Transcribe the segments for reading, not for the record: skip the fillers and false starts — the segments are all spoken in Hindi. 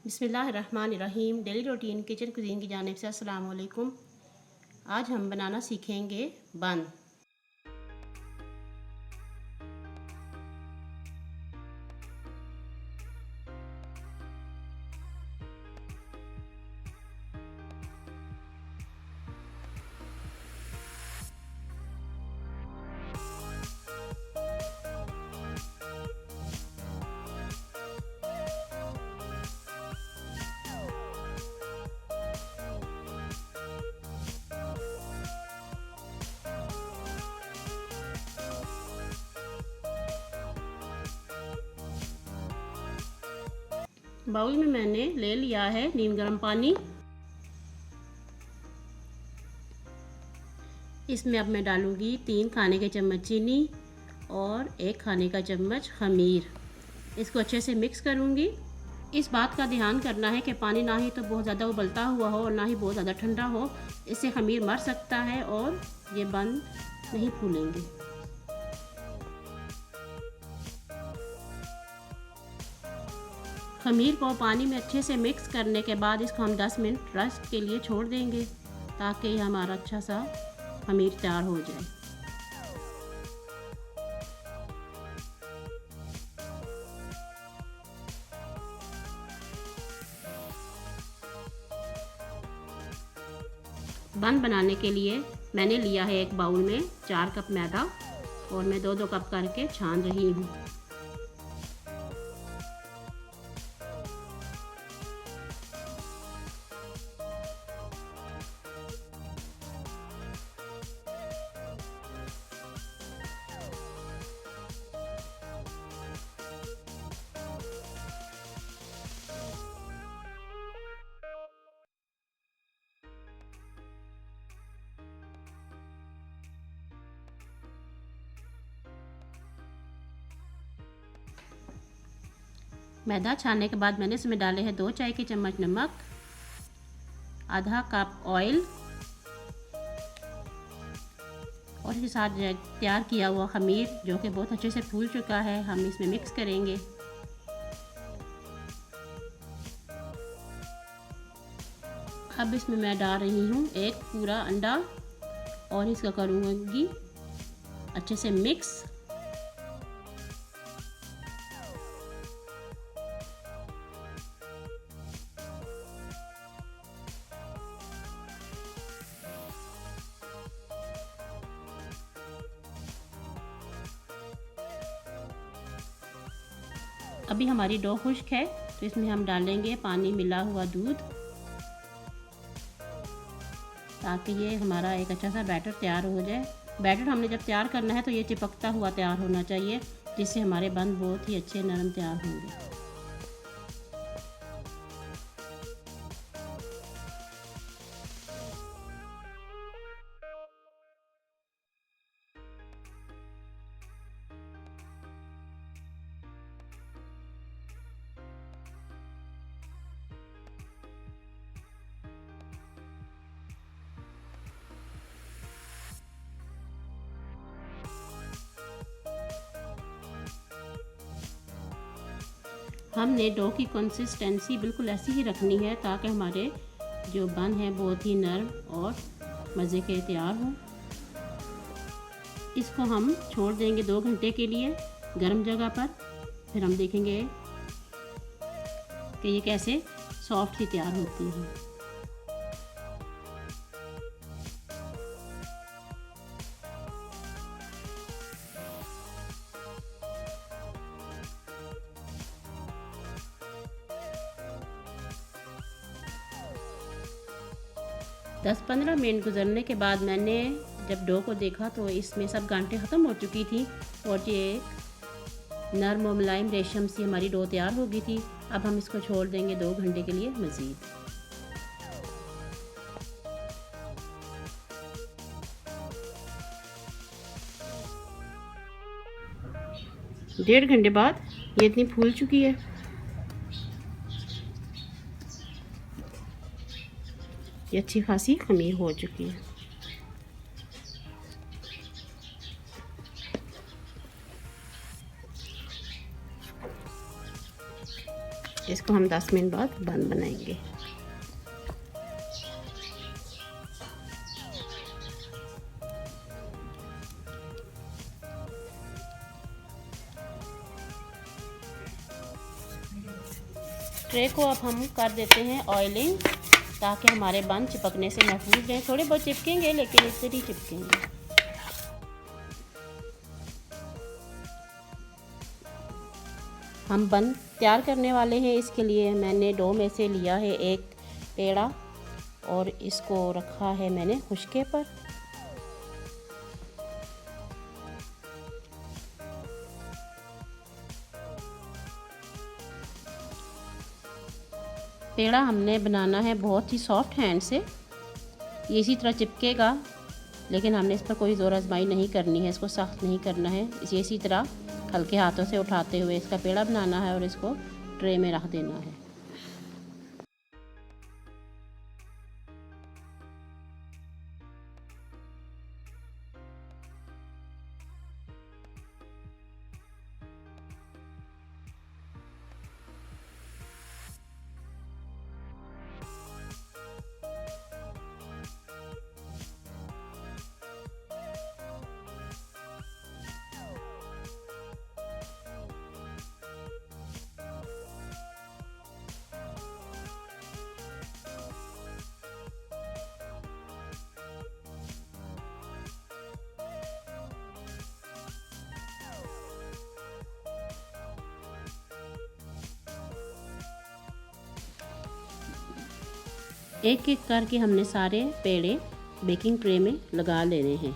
बिस्मिल्लाहिर्रहमानिर्रहीम। डेली रूटीन किचन कुजीन की जानिब से अस्सलाम वालेकुम। आज हम बनाना सीखेंगे बन। बाउल में मैंने ले लिया है नीम गर्म पानी। इसमें अब मैं डालूंगी 3 खाने के चम्मच चीनी और 1 खाने का चम्मच खमीर। इसको अच्छे से मिक्स करूंगी। इस बात का ध्यान करना है कि पानी ना ही तो बहुत ज़्यादा उबलता हुआ हो और ना ही बहुत ज़्यादा ठंडा हो। इससे खमीर मर सकता है और ये बन नहीं फूलेंगे। खमीर को पानी में अच्छे से मिक्स करने के बाद इसको हम 10 मिनट रेस्ट के लिए छोड़ देंगे ताकि ये हमारा अच्छा सा खमीर तैयार हो जाए। बन बनाने के लिए मैंने लिया है एक बाउल में 4 कप मैदा और मैं 2-2 कप करके छान रही हूँ। मैदा छानने के बाद मैंने इसमें डाले हैं 2 चाय के चम्मच नमक, आधा कप ऑयल और इसके साथ तैयार किया हुआ खमीर जो कि बहुत अच्छे से फूल चुका है, हम इसमें मिक्स करेंगे। अब इसमें मैं डाल रही हूँ 1 पूरा अंडा और इसका करूँगी अच्छे से मिक्स। अभी हमारी डो खुश्क है तो इसमें हम डालेंगे पानी मिला हुआ दूध ताकि ये हमारा एक अच्छा सा बैटर तैयार हो जाए। बैटर हमने जब तैयार करना है तो ये चिपकता हुआ तैयार होना चाहिए जिससे हमारे बन बहुत ही अच्छे नरम तैयार होंगे। हमने डो की कंसिस्टेंसी बिल्कुल ऐसी ही रखनी है ताकि हमारे जो बन है बहुत ही नरम और मज़े के तैयार हो। इसको हम छोड़ देंगे 2 घंटे के लिए गर्म जगह पर। फिर हम देखेंगे कि ये कैसे सॉफ्ट सी तैयार होती है। 10-15 मिनट गुजरने के बाद मैंने जब डो को देखा तो इसमें सब गांठें ख़त्म हो चुकी थी और ये नरम और मुलायम रेशम सी हमारी डो तैयार हो गई थी। अब हम इसको छोड़ देंगे 2 घंटे के लिए मज़ीद। डेढ़ घंटे बाद ये इतनी फूल चुकी है। ये अच्छी खासी खमीर हो चुकी है। ये इसको हम 10 मिनट बाद बंद बनाएंगे। ट्रे को अब हम कर देते हैं ऑयलिंग, ताकि हमारे बन चिपकने से महफूज रहें। थोड़े बहुत चिपकेंगे लेकिन इससे नहीं चिपकेंगे। हम बन तैयार करने वाले हैं। इसके लिए मैंने डो में से लिया है एक पेड़ा और इसको रखा है मैंने खुशके पर। पेड़ा हमने बनाना है बहुत ही सॉफ्ट हैंड से, ये इसी तरह चिपकेगा, लेकिन हमने इस पर कोई ज़ोर आजमाई नहीं करनी है, इसको सख्त नहीं करना है। इसी तरह हल्के हाथों से उठाते हुए इसका पेड़ा बनाना है और इसको ट्रे में रख देना है। एक एक करके हमने सारे पेड़े बेकिंग ट्रे में लगा लेने हैं।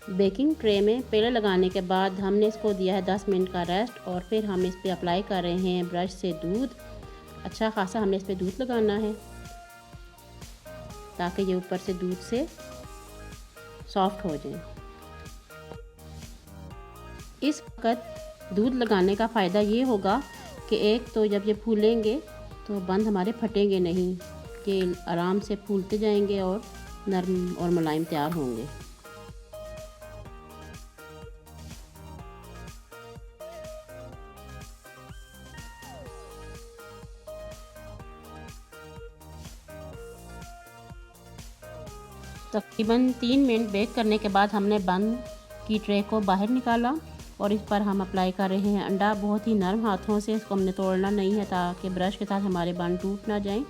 बेकिंग ट्रे में पेड़े लगाने के बाद हमने इसको दिया है 10 मिनट का रेस्ट और फिर हम इस पे अप्लाई कर रहे हैं ब्रश से दूध। अच्छा खासा हमने इस पे दूध लगाना है ताकि ये ऊपर से दूध से सॉफ्ट हो जाए। इस वक्त दूध लगाने का फ़ायदा ये होगा कि एक तो जब ये फूलेंगे तो बंद हमारे फटेंगे नहीं, कि आराम से फूलते जाएंगे और नरम और मुलायम तैयार होंगे। तकरीबन 3 मिनट बेक करने के बाद हमने बंद की ट्रे को बाहर निकाला और इस पर हम अप्लाई कर रहे हैं अंडा। बहुत ही नरम हाथों से इसको हमने तोड़ना नहीं है ताकि ब्रश के साथ हमारे बन टूट ना जाएं।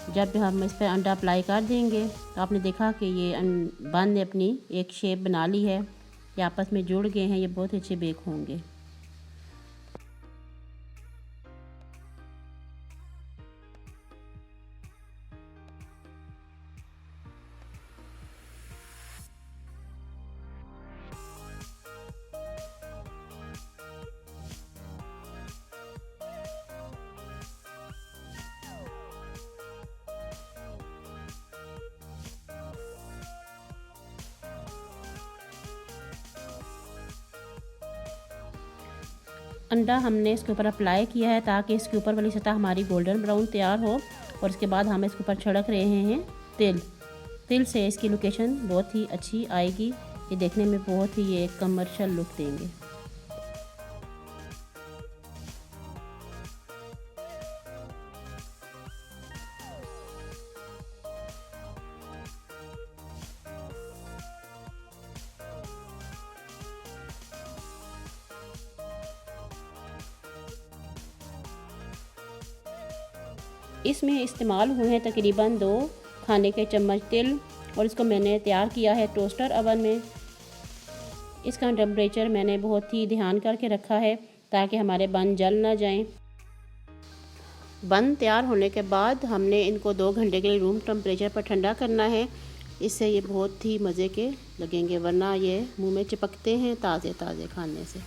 जब भी हम इस पर अंडा अप्लाई कर देंगे तो आपने देखा कि ये बन ने अपनी एक शेप बना ली है, ये आपस में जुड़ गए हैं, ये बहुत अच्छे बेक होंगे। अंडा हमने इसके ऊपर अप्लाई किया है ताकि इसके ऊपर वाली सतह हमारी गोल्डन ब्राउन तैयार हो। और इसके बाद हम इसके ऊपर छिड़क रहे हैं तिल से इसकी लोकेशन बहुत ही अच्छी आएगी, ये देखने में बहुत ही ये कमर्शियल लुक देंगे। इसमें इस्तेमाल हुए हैं तकरीबन 2 खाने के चम्मच तिल और इसको मैंने तैयार किया है टोस्टर ओवन में। इसका टेम्परेचर मैंने बहुत ही ध्यान करके रखा है ताकि हमारे बन जल ना जाएं। बन तैयार होने के बाद हमने इनको 2 घंटे के लिए रूम टेम्परेचर पर ठंडा करना है। इससे ये बहुत ही मज़े के लगेंगे, वरना ये मुंह में चिपकते हैं ताज़े ताज़े खाने से।